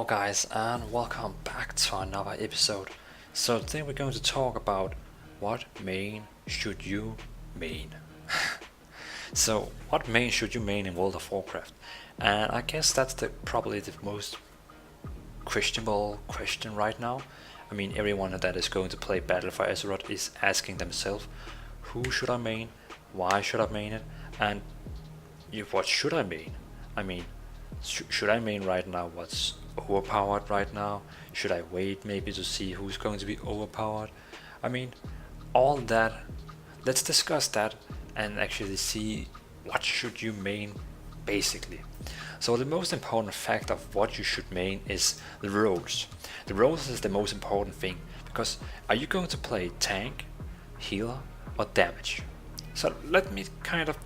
Hello guys and welcome back to another episode. So today we're going to talk about what main should you main. So what main should you main in World of Warcraft? And I guess that's probably the most questionable question right now. I mean, everyone that is going to play Battle for Azeroth is asking themselves, who should I main? Why should I main it? And what should I main? I mean, should I main right now what's overpowered right now? Should I wait maybe to see who's going to be overpowered? I mean, all that. Let's discuss that and actually see what should you main basically. So the most important fact of what you should main is the roles. The roles is the most important thing, because are you going to play tank, healer or damage? So let me kind of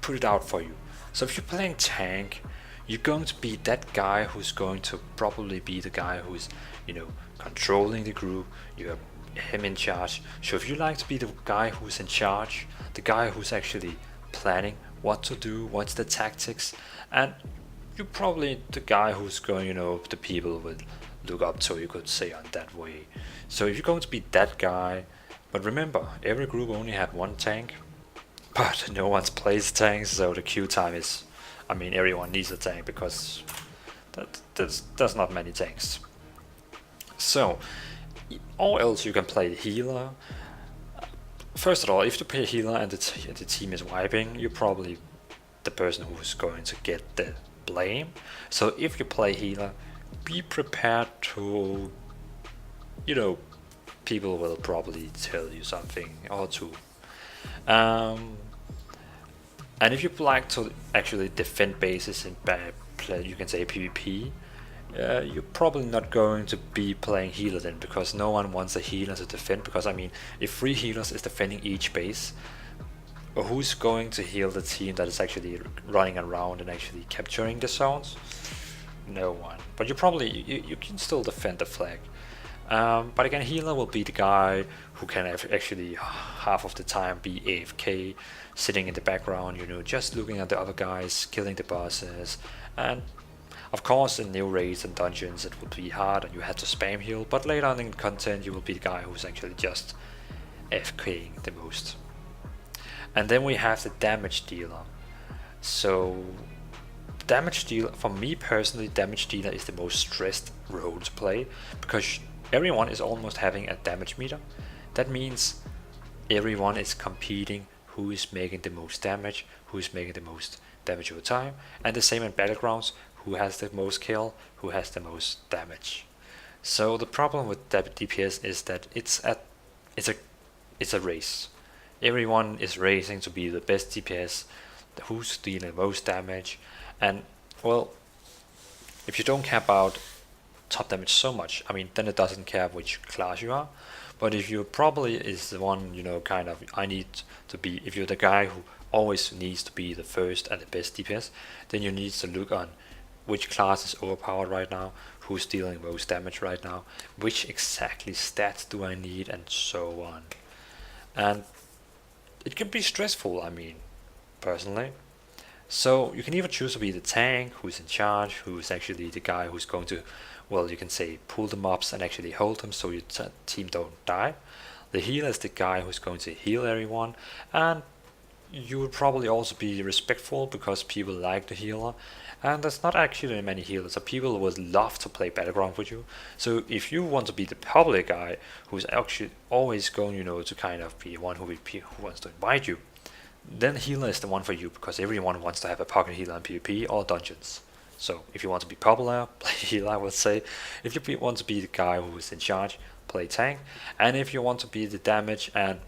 put it out for you. So if you're playing tank, you're going to be that guy who's going to probably be the guy who's, controlling the group. You have him in charge. So if you like to be the guy who's in charge, the guy who's actually planning what to do, what's the tactics, and you're probably the guy who's going, the people will look up to, you could say, on that way. So if you're going to be that guy, but remember, every group only have one tank, but no one plays tanks, so the queue time is, everyone needs a tank because there's not many tanks. So, or else you can play healer. First of all, if you play healer and the team is wiping, you're probably the person who's going to get the blame. So if you play healer, be prepared to, people will probably tell you something or two. And if you like to actually defend bases in play, you can say PvP, you're probably not going to be playing healer then, because no one wants a healer to defend. Because if 3 healers is defending each base, who's going to heal the team that is actually running around and actually capturing the zones? No one. But you can still defend the flag. But again, healer will be the guy who can actually half of the time be AFK, sitting in the background, just looking at the other guys, killing the bosses. And of course, in new raids and dungeons, it will be hard and you have to spam heal. But later on in content, you will be the guy who's actually just AFKing the most. And then we have the damage dealer. So damage dealer, for me personally, damage dealer is the most stressed role to play, because everyone is almost having a damage meter. That means everyone is competing who is making the most damage, who is making the most damage over time, and the same in battlegrounds, who has the most kill, who has the most damage. So the problem with DPS is that it's a race. Everyone is racing to be the best DPS, who's dealing the most damage, and well, if you don't care about top damage so much, then it doesn't care which class you are. But if you probably is the one, I need to be, if you're the guy who always needs to be the first and the best DPS, then you need to look on which class is overpowered right now, who's dealing most damage right now, which exactly stats do I need, and so on. And it can be stressful, personally. So you can either choose to be the tank, who's in charge, who's actually the guy who's going to, you can say, pull the mobs and actually hold them so your team don't die. The healer is the guy who's going to heal everyone, and you would probably also be respectful because people like the healer, and there's not actually many healers, so people would love to play Battleground with you. So if you want to be the public guy who's actually always going, to kind of be one who wants to invite you, then healer is the one for you, because everyone wants to have a pocket healer in PvP or dungeons. So if you want to be popular, play healer, I would say. If you want to be the guy who is in charge, play tank. And if you want to be the damage, and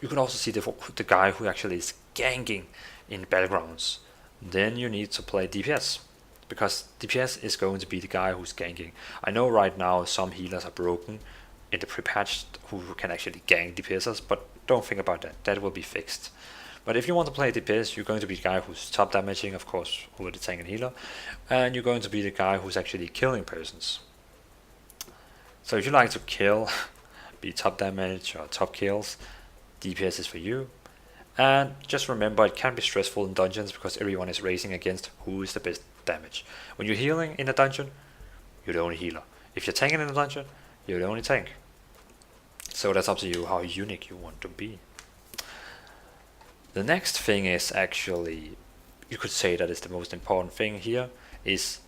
you can also see the guy who actually is ganking in battlegrounds, then you need to play DPS, because DPS is going to be the guy who's ganking. I know right now some healers are broken in the pre-patch who can actually gank DPSs, but don't think about that. That will be fixed. But if you want to play DPS, you're going to be the guy who's top damaging, of course, who are the tank and healer, and you're going to be the guy who's actually killing persons. So if you like to kill, be top damage or top kills, DPS is for you. And just remember, it can be stressful in dungeons because everyone is racing against who is the best damage. When you're healing in a dungeon, you're the only healer. If you're tanking in the dungeon, you're the only tank. So that's up to you how unique you want to be. The next thing is actually, you could say that is the most important thing here, is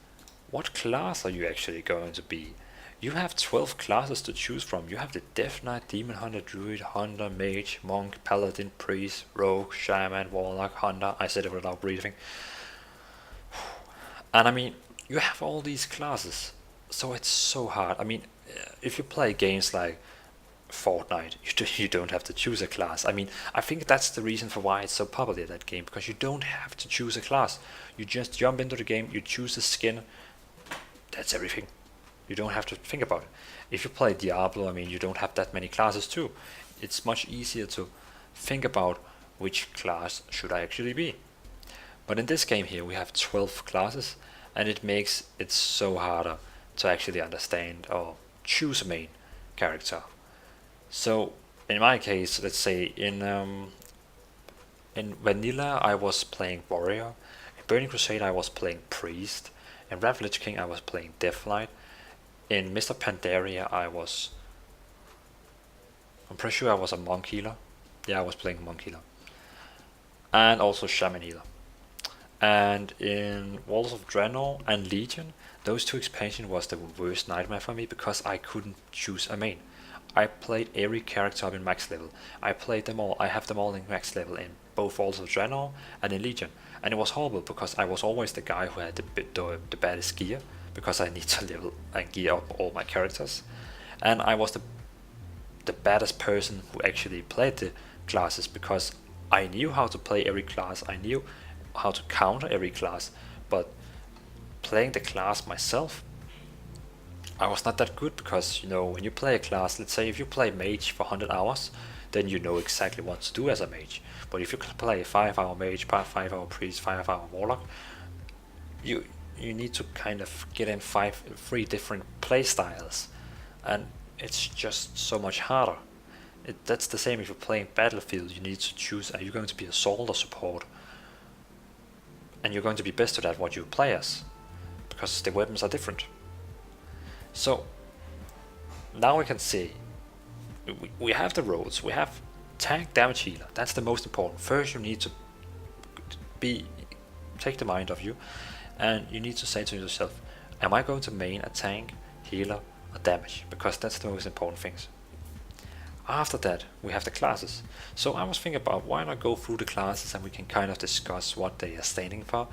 what class are you actually going to be? You have 12 classes to choose from. You have the Death Knight, Demon Hunter, Druid, Hunter, Mage, Monk, Paladin, Priest, Rogue, Shaman, Warlock, Hunter. I said it without breathing. And I mean, you have all these classes, so it's so hard. I mean, if you play games like Fortnite, you don't have to choose a class. I mean, I think that's the reason for why it's so popular, that game, because you don't have to choose a class. You just jump into the game, you choose a skin, that's everything. You don't have to think about it. If you play Diablo, I mean, you don't have that many classes too. It's much easier to think about which class should I actually be. But in this game here, we have 12 classes, and it makes it so harder to actually understand or choose a main character. So in my case, let's say in Vanilla I was playing Warrior, in Burning Crusade I was playing Priest, in Ravage King I was playing Dvalin, in Mr. Pandaria I'm pretty sure I was a Monk Healer. Yeah, I was playing Monk Healer. And also Shaman Healer. And in Walls of Draenor and Legion, those two expansions was the worst nightmare for me because I couldn't choose a main. I played every character up in max level. I played them all. I have them all in max level in both Walls of Draenor and in Legion. And it was horrible because I was always the guy who had the baddest gear, because I need to level and gear up all my characters. And I was the baddest person who actually played the classes, because I knew how to play every class. I knew how to counter every class, but playing the class myself, I was not that good, because you know, when you play a class, let's say if you play Mage for 100 hours, then you know exactly what to do as a Mage. But if you play 5-hour Mage, 5-hour Priest, 5-hour Warlock, you need to kind of get in 3 different play styles, and it's just so much harder. That's the same if you're playing Battlefield. You need to choose, are you going to be assault or support? And you're going to be best at that what you play as, because the weapons are different. So now we can see we have the roads. We have tank, damage, healer. That's the most important. First you need to take the mind of you, and you need to say to yourself, am I going to main a tank, healer or damage? Because that's the most important things. After that we have the classes. So I was thinking about, why not go through the classes and we can kind of discuss what they are standing for,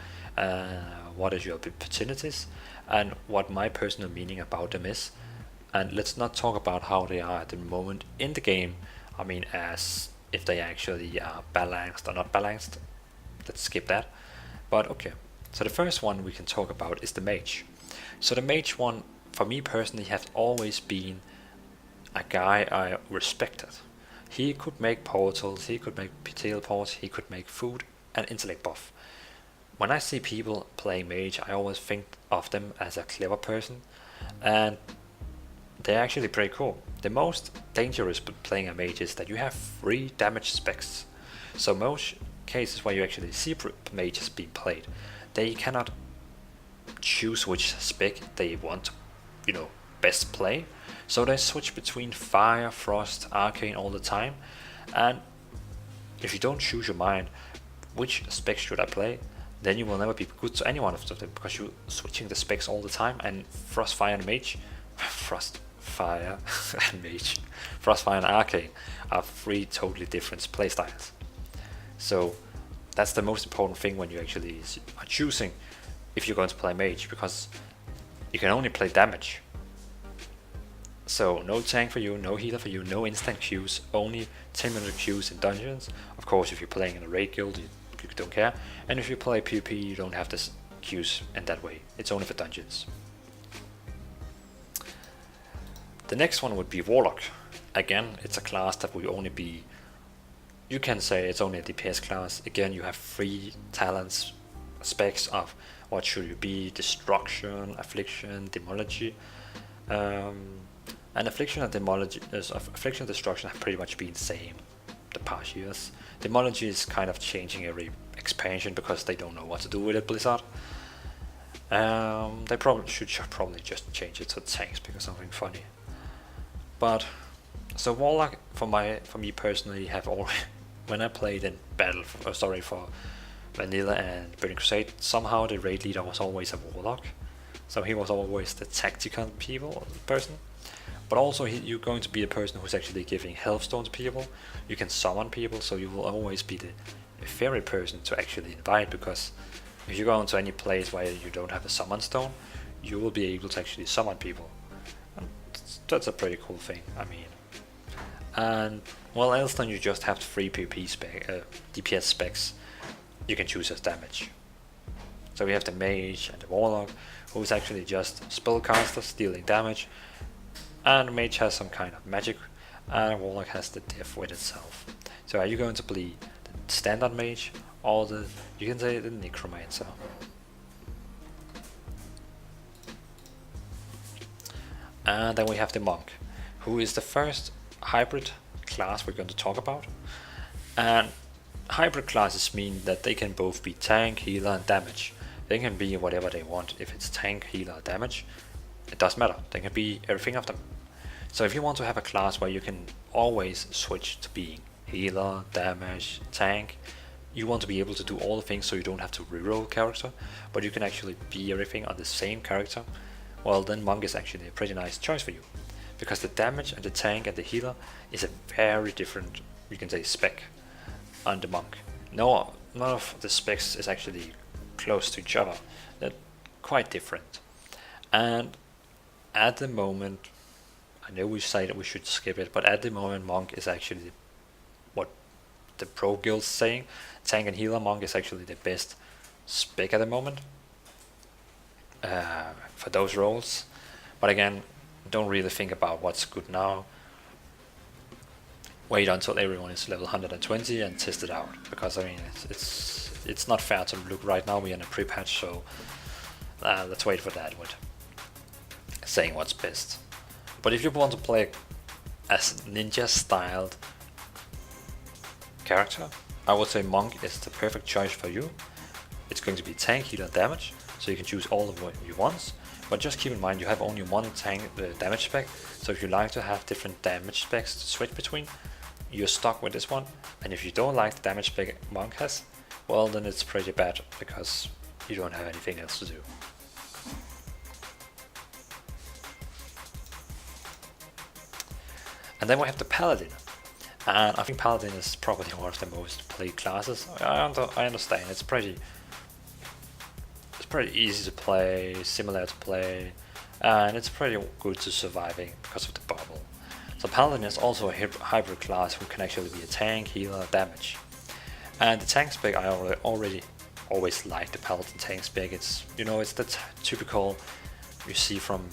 what is your opportunities, and what my personal meaning about them is. And let's not talk about how they are at the moment in the game. I mean, as if they actually are balanced or not balanced. Let's skip that. But okay, so the first one we can talk about is the Mage. So the Mage one, for me personally, has always been a guy I respected. He could make portals, he could make teleports, he could make food and intellect buff. When I see people playing Mage, I always think of them as a clever person, and they're actually pretty cool. The most dangerous playing a Mage is that you have 3 damage specs. So most cases where you actually see mages being played, they cannot choose which spec they want to, best play. So they switch between fire, frost, arcane all the time, and if you don't choose your mind, which spec should I play, then you will never be good to any one of them, because you're switching the specs all the time. And frost, fire and mage, frost, fire and mage, frost, fire and arcane are 3 totally different playstyles. So that's the most important thing when you actually are choosing if you're going to play mage, because you can only play damage. So no tank for you, no healer for you, no instant queues, only 10-minute queues in dungeons. Of course, if you're playing in a raid guild, you don't care. And if you play PvP, you don't have this queues in that way. It's only for dungeons. The next one would be Warlock. Again, it's a class that will only be, you can say it's only a DPS class. Again, you have 3 talents, specs of what should you be: destruction, affliction, demology. And affliction and affliction and destruction have pretty much been the same the past years. Demology is kind of changing every expansion because they don't know what to do with it, Blizzard. They probably should probably just change it to tanks because something funny. But so Warlock for me personally have already when I played in for Vanilla and Burning Crusade, somehow the raid leader was always a Warlock, so he was always the tactical person. But also you're going to be the person who's actually giving health stone to people. You can summon people, so you will always be the fairy person to actually invite, because if you go into any place where you don't have a summon stone, you will be able to actually summon people. And that's a pretty cool thing, I mean. And well, else then you just have 3 PvP DPS specs you can choose as damage. So we have the Mage and the Warlock, who's actually just spellcasters dealing damage, and Mage has some kind of magic, and Warlock has the death with itself. So are you going to be the standard Mage or you can say the Necromancer? And then we have the Monk, who is the first hybrid class we're going to talk about. And hybrid classes mean that they can both be tank, healer and damage. They can be whatever they want. If it's tank, healer, or damage, it doesn't matter. They can be everything of them. So if you want to have a class where you can always switch to being healer, damage, tank, you want to be able to do all the things so you don't have to reroll character, but you can actually be everything on the same character, well then Monk is actually a pretty nice choice for you. Because the damage and the tank and the healer is a very different, you can say, spec on the Monk. None of the specs is actually close to each other. They're quite different. And at the moment, I know we say that we should skip it, but at the moment Monk is actually what the pro guild's saying. Tank and healer Monk is actually the best spec at the moment for those roles. But again, don't really think about what's good now. Wait until everyone is level 120 and test it out, because I mean it's not fair to look right now. We're in a pre-patch, so let's wait for that with saying what's best. But if you want to play as ninja styled character, I would say Monk is the perfect choice for you. It's going to be tank, healer, damage, so you can choose all of what you want. But just keep in mind you have only one tank damage spec, so if you like to have different damage specs to switch between, you're stuck with this one. And if you don't like the damage spec Monk has, well then it's pretty bad, because you don't have anything else to do. And then we have the Paladin. And I think Paladin is probably one of the most played classes. I understand, it's pretty easy to play, similar to play, and it's pretty good to surviving because of the bubble. So Paladin is also a hybrid class who can actually be a tank, healer, damage. And the tank spec, I already always liked the Paladin tank spec. It's, you know, it's the typical you see from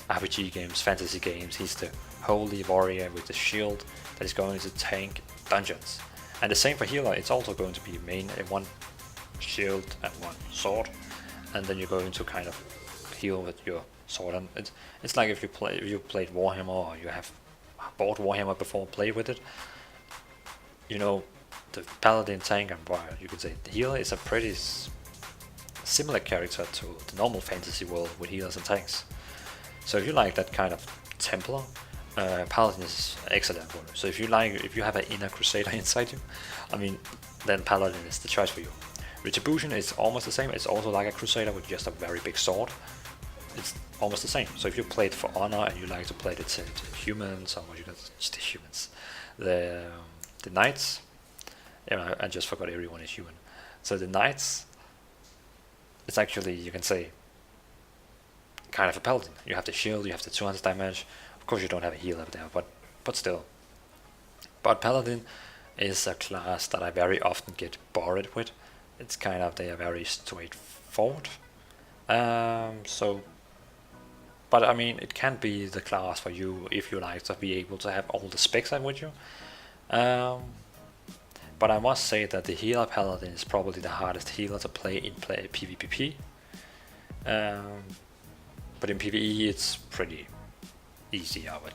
RPG games, fantasy games. He's the holy warrior with the shield that is going to tank dungeons. And the same for healer, it's also going to be main one shield and one sword, and then you're going to kind of heal with your sword. And it's like if you played Warhammer, or you have bought Warhammer before, played with it, you know, the Paladin tank and warrior, you could say the healer is a pretty similar character to the normal fantasy world with healers and tanks. So if you like that kind of Templar, Paladin is an excellent one. So if you have an inner Crusader inside you, I mean, then Paladin is the choice for you. Retribution is almost the same. It's also like a Crusader with just a very big sword. It's almost the same. So if you played for honor and you like to play the humans, or what you got, just the humans, the knights. Yeah, I just forgot everyone is human. So the knights, it's actually, you can say, kind of a Paladin. You have the shield, you have the 200 damage. Of course you don't have a healer there, but still. But Paladin is a class that I very often get bored with. It's kind of, they are very straightforward. But I mean, it can be the class for you if you like to be able to have all the specs with you. But I must say that the healer Paladin is probably the hardest healer to play in PvP. But in PvE it's pretty easy, I would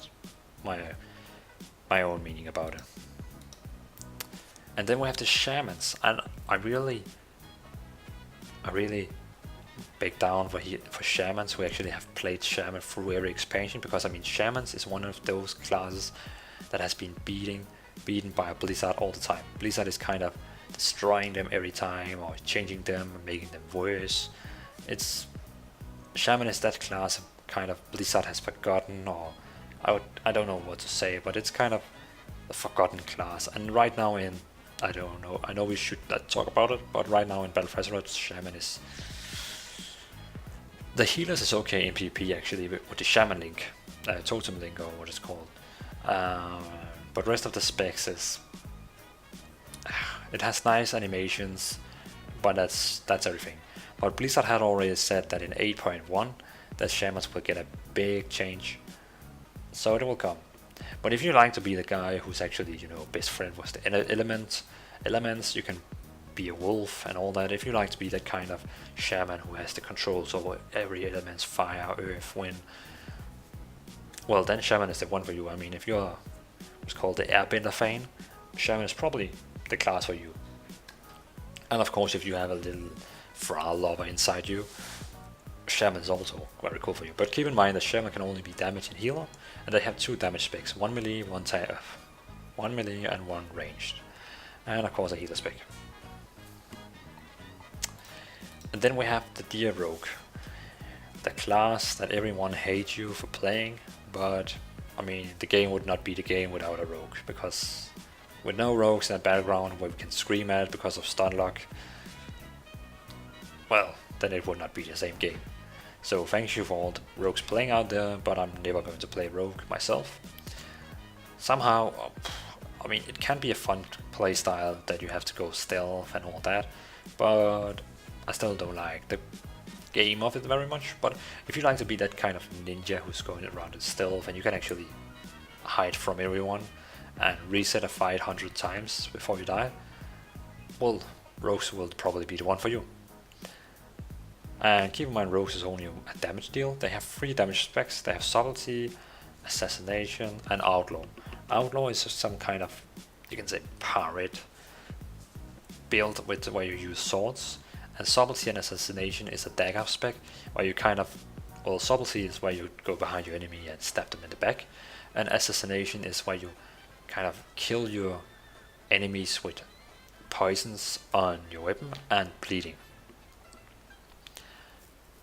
my own meaning about it. And then we have the Shamans, and I really big down for Shamans who actually have played Shaman through every expansion, because I mean Shamans is one of those classes that has been beaten by Blizzard all the time. Blizzard is kind of destroying them every time, or changing them, or making them worse. Shaman is that class kind of Blizzard has forgotten, or I don't know what to say, but it's kind of a forgotten class. And right now I don't know, I know we should not talk about it, but right now in Battle for Azeroth, Shaman is... The healers is okay in PvP actually, with the Shaman link, Totem link, or what it's called. But rest of the specs is... It has nice animations, but that's everything. But Blizzard had already said that in 8.1 that Shamans will get a big change, so it will come. But if you like to be the guy who's actually, you know, best friend with the elements, you can be a wolf and all that. If you like to be that kind of shaman who has the controls over every element, fire, earth, wind, well then Shaman is the one for you. I mean, if you're what's called the airbender fan, Shaman is probably the class for you. And of course, if you have a little Thrall lover inside you, Shaman is also very cool for you. But keep in mind that Shaman can only be damage and healer, and they have 2 damage specs, 1 melee, 1 melee and 1 ranged. And of course a healer spec. And then we have the Deer Rogue, the class that everyone hates you for playing, but I mean the game would not be the game without a rogue, because with no rogues in a battleground where we can scream at because of stun lock, well, then it would not be the same game. So thank you for all the rogues playing out there, but I'm never going to play rogue myself. Somehow, I mean, it can be a fun playstyle that you have to go stealth and all that, but I still don't like the game of it very much. But if you like to be that kind of ninja who's going around in stealth and you can actually hide from everyone and reset a fight 100 times before you die, well, rogues will probably be the one for you. And keep in mind, rogues is only a damage deal. They have 3 damage specs. They have subtlety, assassination, and outlaw. Outlaw is some kind of, you can say, pirate build with where you use swords, and subtlety and assassination is a dagger spec where you kind of, well, subtlety is where you go behind your enemy and stab them in the back, and assassination is where you kind of kill your enemies with poisons on your weapon and bleeding.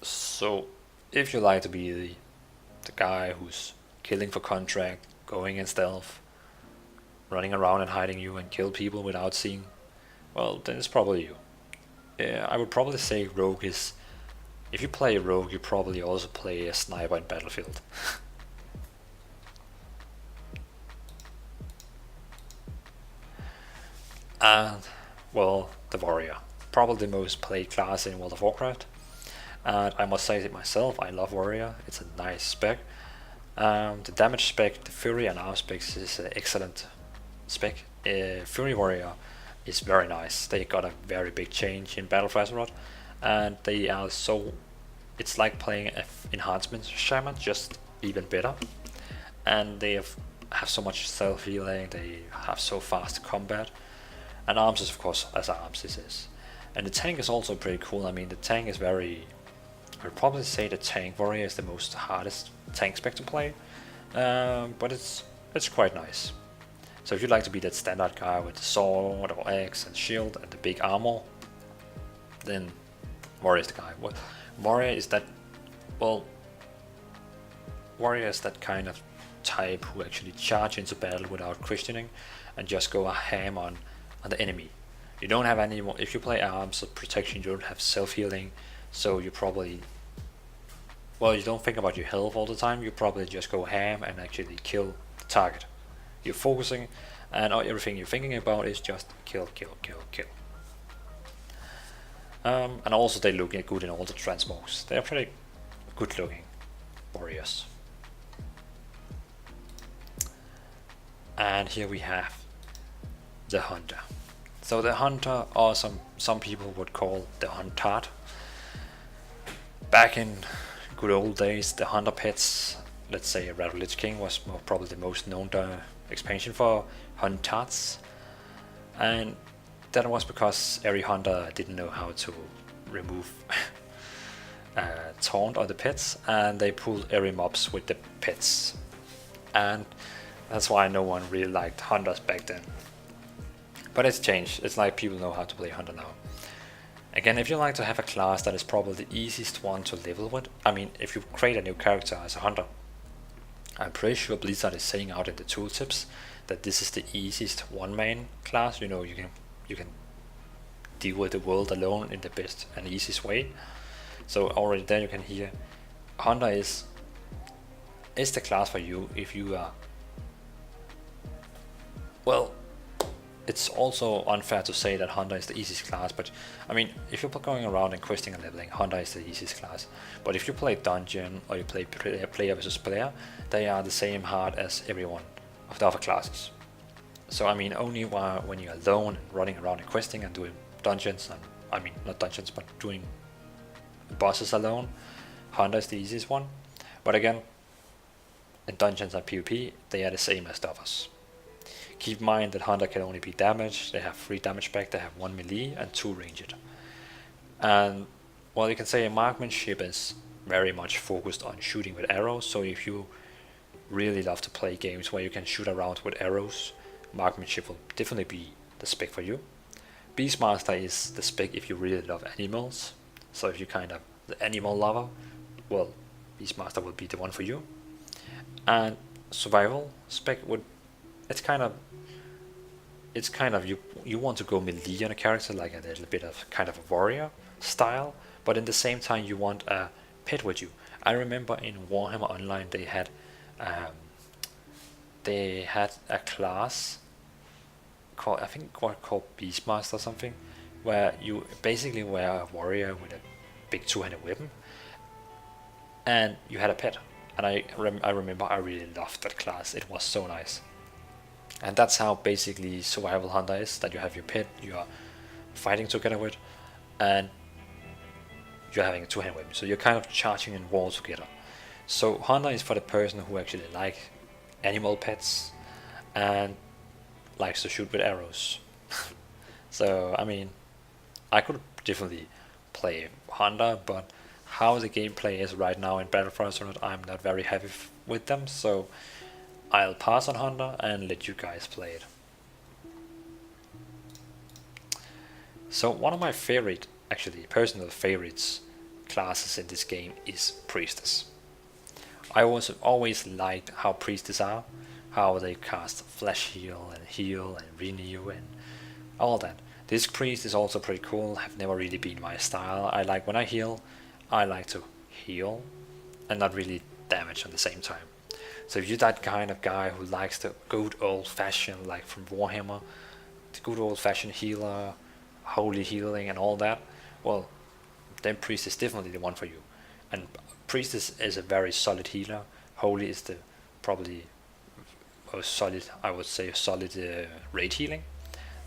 So if you like to be the guy who's killing for contract, going in stealth, running around and hiding you and kill people without seeing, well, then it's probably you. I would probably say rogue is, if you play a rogue, you probably also play a sniper in Battlefield. And, well, the warrior, probably the most played class in World of Warcraft. And I must say it myself, I love warrior, it's a nice spec. The damage spec, the fury and arm specs is an excellent spec. Fury warrior is very nice. They got a very big change in Battle for Azeroth, and they are so, it's like playing an enhancement shaman, just even better. And they have so much self healing, they have so fast combat, and arms is of course as arms this is. And the tank is also pretty cool. I mean, the tank is very, I would probably say the tank warrior is the most hardest tank spec to play, but it's quite nice. So if you'd like to be that standard guy with the sword or axe and shield and the big armor, then warrior is the guy. Warrior is that, well, warrior is that kind of type who actually charge into battle without questioning and just go ham on the enemy. You don't have any, if you play arms or protection, you don't have self-healing, so you probably, well, you don't think about your health all the time, you probably just go ham and actually kill the target. You're focusing, and everything you're thinking about is just kill, kill, kill, kill. And also they look good in all the transmogs. They're pretty good looking warriors. And here we have the hunter. So the hunter, or some people would call the huntard. Back in good old days, the hunter pets, let's say Red Lich King was probably the most known expansion for huntards, and that was because every hunter didn't know how to remove taunt on the pets, and they pull every mobs with the pets. And that's why no one really liked hunters back then. But it's changed. It's like people know how to play hunter now. Again, if you like to have a class that is probably the easiest one to level with, I mean, if you create a new character as a hunter, I'm pretty sure Blizzard is saying out in the tooltips that this is the easiest one-man class. You know, you can deal with the world alone in the best and easiest way. So already there you can hear hunter is the class for you if you are, well, it's also unfair to say that hunter is the easiest class, but I mean, if you're going around and questing and leveling, hunter is the easiest class. But if you play dungeon or you play player versus player, they are the same hard as everyone of the other classes. So I mean, only when you're alone and running around and questing and doing dungeons, and I mean not dungeons, but doing bosses alone, hunter is the easiest one. But again, in dungeons and PvP, they are the same as the others. Keep in mind that hunter can only be damaged. They have 3 damage back, they have 1 melee and 2 ranged. And well, you can say marksmanship is very much focused on shooting with arrows. So if you really love to play games where you can shoot around with arrows, marksmanship will definitely be the spec for you. Beastmaster is the spec if you really love animals. So if you're kind of the animal lover, well, Beastmaster will be the one for you. And survival spec would, it's kind of you want to go melee on a character, like a little bit of kind of a warrior style, but in the same time you want a pet with you. I remember in Warhammer Online they had a class called, I think called Beastmaster or something, where you basically were a warrior with a big 2-handed weapon, and you had a pet. And I remember I really loved that class. It was so nice. And that's how basically survival hunter is, that you have your pet you are fighting together with, and you're having a 2-handed weapon. So you're kind of charging in war together. So hunter is for the person who actually like animal pets and likes to shoot with arrows. So I mean, I could definitely play hunter, but how the gameplay is right now in Battle For Azeroth, I'm not very happy with them, so I'll pass on hunter and let you guys play it. So one of my favorite, actually personal favorites classes in this game is priestess. I always liked how priestess are, how they cast flash heal and renew and all that. This priest is also pretty cool, have never really been my style. I like when I heal, I like to heal and not really damage at the same time. So if you're that kind of guy who likes the good old fashioned, like from Warhammer, the good old fashioned healer, holy healing and all that, well, then priest is definitely the one for you. And priestess is a very solid healer. Holy is the probably most solid, I would say, solid raid healing.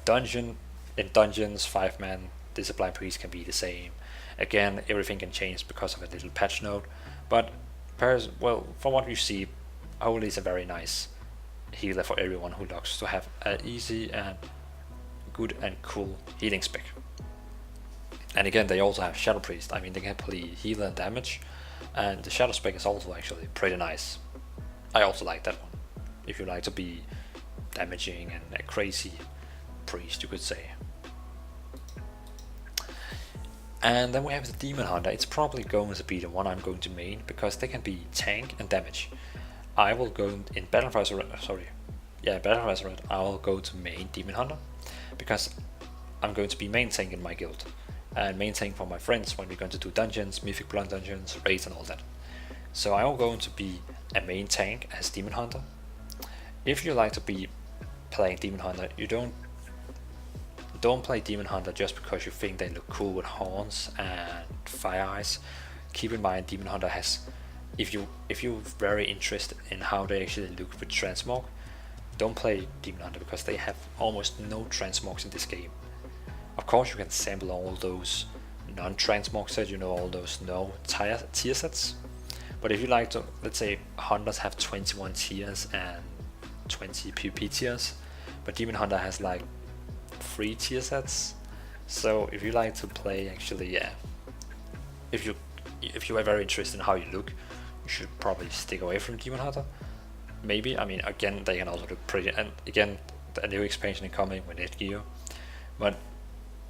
In dungeons, 5-man discipline priest can be the same. Again, everything can change because of a little patch note, but well, from what you see, Holy is a very nice healer for everyone who likes to have an easy and good and cool healing spec. And again, they also have Shadow Priest. I mean, they can play healer and damage, and the Shadow spec is also actually pretty nice. I also like that one, if you like to be damaging and a crazy priest, you could say. And then we have the Demon Hunter. It's probably going to be the one I'm going to main, because they can be tank and damage. I will go in Battle For Azeroth, I will go to main Demon Hunter, because I'm going to be main tank in my guild, and main tank for my friends when we're going to do dungeons, Mythic Blood dungeons, raids and all that. So I will going to be a main tank as Demon Hunter. If you like to be playing Demon Hunter, you don't play Demon Hunter just because you think they look cool with horns and fire eyes. Keep in mind, Demon Hunter has, if you're very interested in how they actually look with transmog, don't play Demon Hunter, because they have almost no transmogs in this game. Of course you can sample all those non-transmog sets, all those no tier sets, but if you like to, let's say Hunters have 21 tiers and 20 PvP tiers, but Demon Hunter has like 3 tier sets. So if you like to play, actually, if you if you are very interested in how you look, you should probably stick away from Demon Hunter. Maybe, I mean, again, they can also look pretty, and again, a new expansion is coming with Netgear. But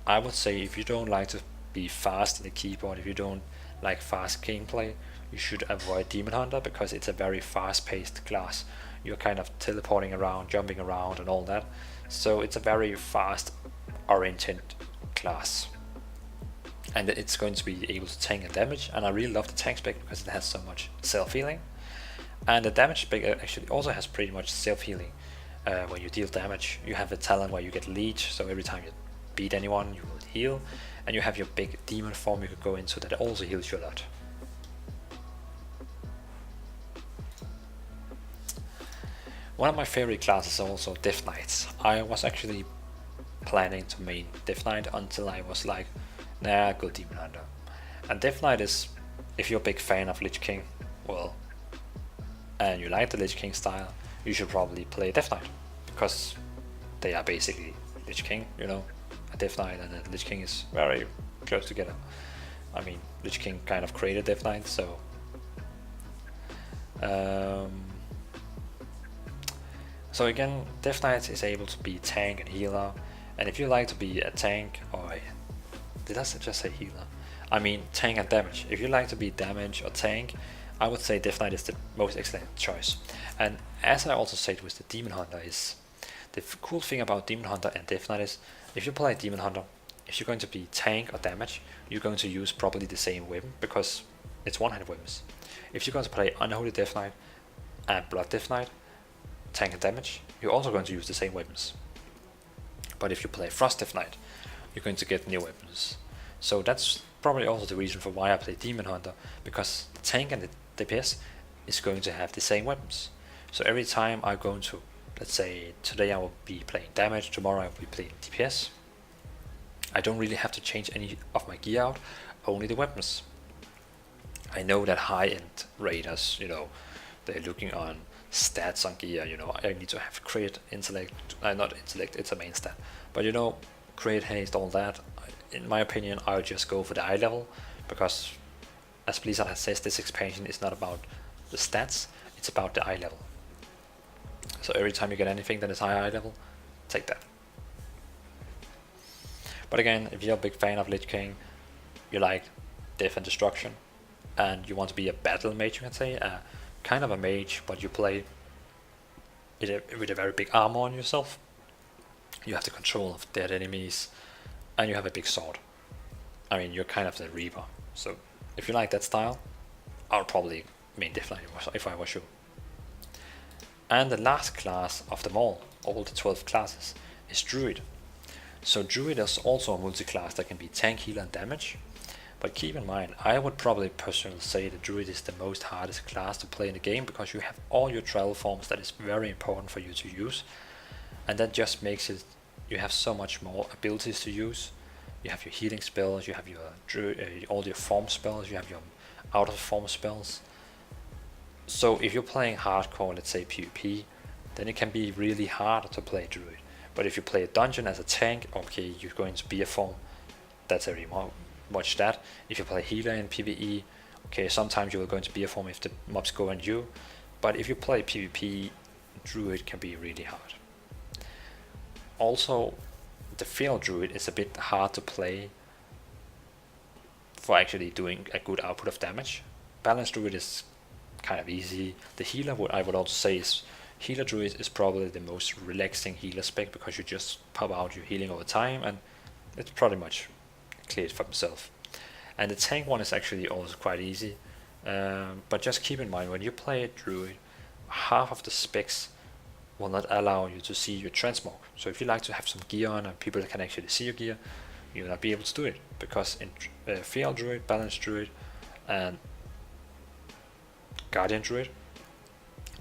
I would say if you don't like to be fast in the keyboard, if you don't like fast gameplay, you should avoid Demon Hunter, because it's a very fast-paced class. You're kind of teleporting around, jumping around and all that. So it's a very fast-oriented class. And it's going to be able to tank and damage, and I really love the tank spec because it has so much self-healing. And the damage spec actually also has pretty much self-healing. When you deal damage, you have a talent where you get leech, so every time you beat anyone you will heal, and you have your big demon form you could go into that also heals you a lot. One of my favorite classes is also Death Knights. I was actually planning to main Death Knight until I was like, nah, go Demon Hunter. And Death Knight is, if you're a big fan of Lich King, well, and you like the Lich King style, you should probably play Death Knight, because they are basically Lich King, you know. A Death Knight and a Lich King is very close together. I mean, Lich King kind of created Death Knight, so so again, Death Knight is able to be tank and healer, and if you like to be a tank, or did I just say healer? I mean tank and damage. If you like to be damage or tank, I would say Death Knight is the most excellent choice. And as I also said with the Demon Hunter, is the cool thing about Demon Hunter and Death Knight is, if you play Demon Hunter, if you're going to be tank or damage, you're going to use probably the same weapon, because it's one-handed weapons. If you're going to play Unholy Death Knight and Blood Death Knight, tank and damage, you're also going to use the same weapons. But if you play Frost Death Knight, you're going to get new weapons. So that's probably also the reason for why I play Demon Hunter, because the tank and the DPS is going to have the same weapons. So every time I'm going to, let's say today I will be playing damage, tomorrow I will be playing DPS, I don't really have to change any of my gear out, only the weapons. I know that high-end raiders, you know, they're looking on stats on gear, you know, I need to have crit, intellect, not intellect, it's a main stat, but you know, crit, haste, all that. In my opinion, I would just go for the eye level, because as Blizzard has says, this expansion is not about the stats, it's about the eye level. So every time you get anything that is high eye level, take that. But again, if you're a big fan of Lich King, you like death and destruction, and you want to be a battle mage, you can say, kind of a mage, but you play with a very big armor on yourself. You have the control of dead enemies, and you have a big sword. I mean, you're kind of the Reaper. So if you like that style, I'll probably main Death Knight if I was you. And the last class of them all the 12 classes, is Druid. So Druid is also a multi-class that can be tank, healer and damage. But keep in mind, I would probably personally say that Druid is the most hardest class to play in the game, because you have all your travel forms that is very important for you to use. And that just makes it, you have so much more abilities to use. You have your healing spells, you have your Druid, all your form spells, you have your out of form spells. So if you're playing hardcore, let's say PvP, then it can be really hard to play Druid. But if you play a dungeon as a tank, okay, you're going to be a form, that's very much that. If you play healer in PvE, okay, sometimes you are going to be a form if the mobs go on you. But if you play PvP, Druid can be really hard. Also, the Field Druid is a bit hard to play for actually doing a good output of damage. Balanced Druid is kind of easy. The healer, I would also say, is Healer Druid is probably the most relaxing healer spec, because you just pop out your healing over time, and it's pretty much cleared for himself. And the tank one is actually also quite easy, but just keep in mind, when you play a Druid, half of the specs will not allow you to see your transmog. So if you like to have some gear on and people can actually see your gear, you will not be able to do it, because in Field Druid, Balanced Druid and Guardian Druid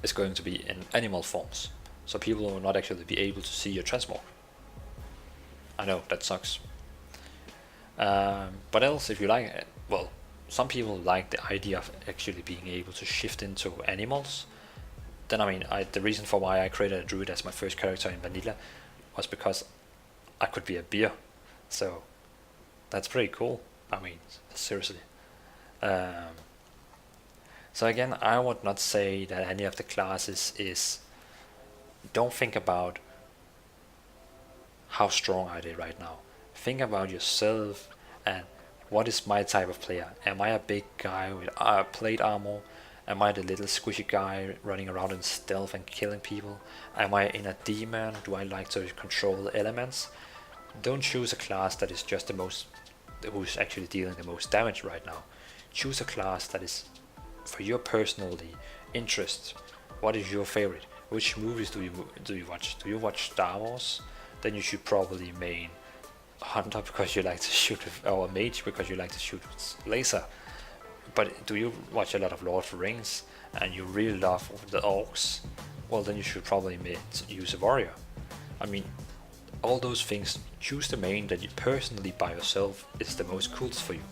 is going to be in animal forms, so people will not actually be able to see your transmog. I know, that sucks. But else, if you like it, well, some people like the idea of actually being able to shift into animals. Then I mean, the reason for why I created a Druid as my first character in Vanilla was because I could be a bear. So that's pretty cool. I mean, seriously. Um, so again, I would not say that any of the classes is. Don't think about how strong are they right now. Think about yourself and what is my type of player. Am I a big guy with plate armor? Am I the little squishy guy running around in stealth and killing people? Am I in a demon? Do I like to control the elements? Don't choose a class that is just the most, who's actually dealing the most damage right now. Choose a class that is for your personally interest. What is your favorite? Which movies do you watch? Do you watch Star Wars? Then you should probably main Hunter because you like to shoot with, or Mage because you like to shoot with laser. But do you watch a lot of Lord of the Rings and you really love the orcs? Well, then you should probably use a warrior. I mean, all those things. Choose the main that you personally by yourself is the most coolest for you.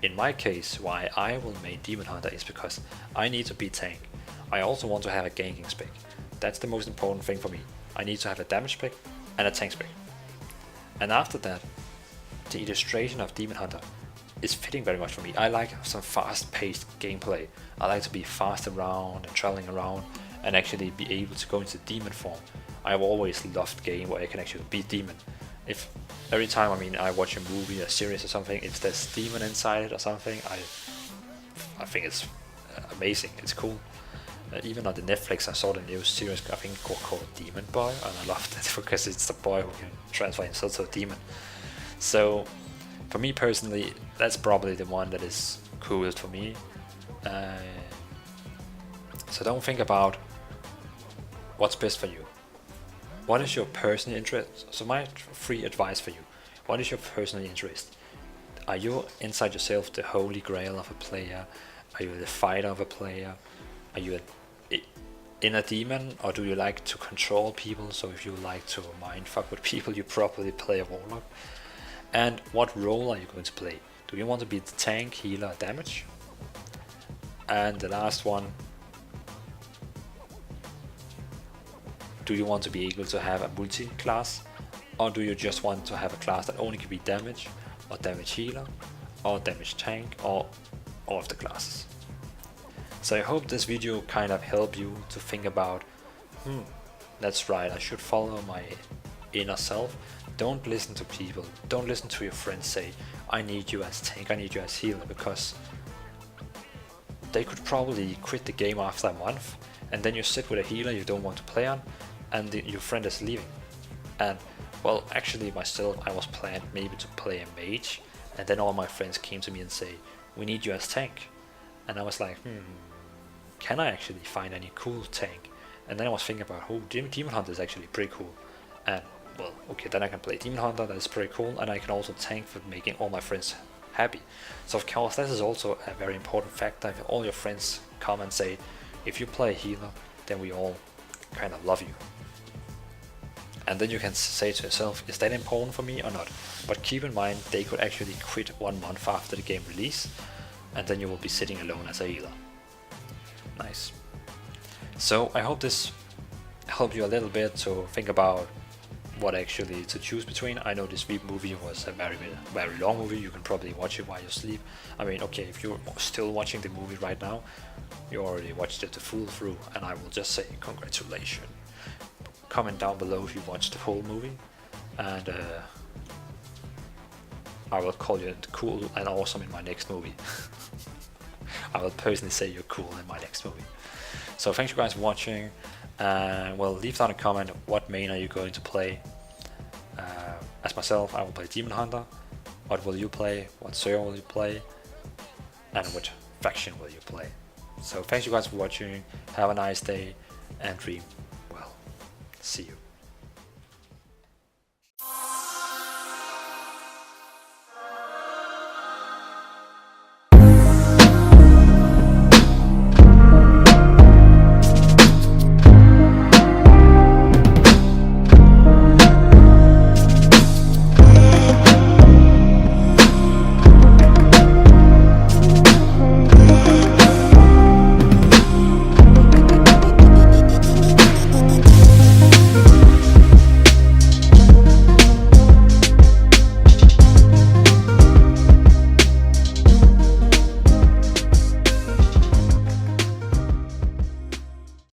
In my case, why I will main Demon Hunter is because I need to be tank. I also want to have a ganking spec. That's the most important thing for me. I need to have a damage spec and a tank spec. And after that, the illustration of Demon Hunter is fitting very much for me. I like some fast-paced gameplay. I like to be fast around and traveling around and actually be able to go into demon form. I've always loved game where I can actually be demon. If every time I watch a movie, a series or something, if there's demon inside it or something, I think it's amazing. It's cool. Even on the Netflix, I saw the new series, I think called Demon Boy, and I loved it because it's the boy who can transfer himself to a demon. So, for me personally, that's probably the one that is coolest for me. So don't think about what's best for you. What is your personal interest? So my free advice for you. What is your personal interest? Are you inside yourself the holy grail of a player? Are you the fighter of a player? Are you in a demon, or do you like to control people? So if you like to mindfuck with people, you probably play a Warlock. And what role are you going to play? Do you want to be the tank, healer, damage? And the last one, do you want to be able to have a multi-class? Or do you just want to have a class that only can be damage, or damage healer, or damage tank, or all of the classes? So I hope this video kind of helped you to think about, that's right, I should follow my inner self. Don't listen to people, don't listen to your friends say, I need you as tank, I need you as healer, because they could probably quit the game after a month, and then you sit with a healer you don't want to play on, and your friend is leaving. And well, actually myself, I was planned maybe to play a mage, and then all my friends came to me and say, we need you as tank. And I was like, can I actually find any cool tank? And then I was thinking about, Demon Hunter is actually pretty cool. And well, okay, then I can play Demon Hunter, that is pretty cool, and I can also tank for making all my friends happy. So of course, this is also a very important factor. If all your friends come and say, if you play healer, then we all kind of love you. And then you can say to yourself, is that important for me or not? But keep in mind, they could actually quit 1 month after the game release, and then you will be sitting alone as a healer. Nice. So I hope this helped you a little bit to think about what actually to choose between. I know this movie was a very long movie. You can probably watch it while you sleep. I mean, okay, if you're still watching the movie right now, you already watched it the full through, and I will just say congratulations. Comment down below if you watched the whole movie, and I will call you cool and awesome in my next movie. I will personally say you're cool in my next movie. So thanks you guys for watching, and well, leave down a comment, what main are you going to play? As myself, I will play Demon Hunter. What will you play? What server will you play? And which faction will you play? So thanks you guys for watching, have a nice day, and dream well. See you.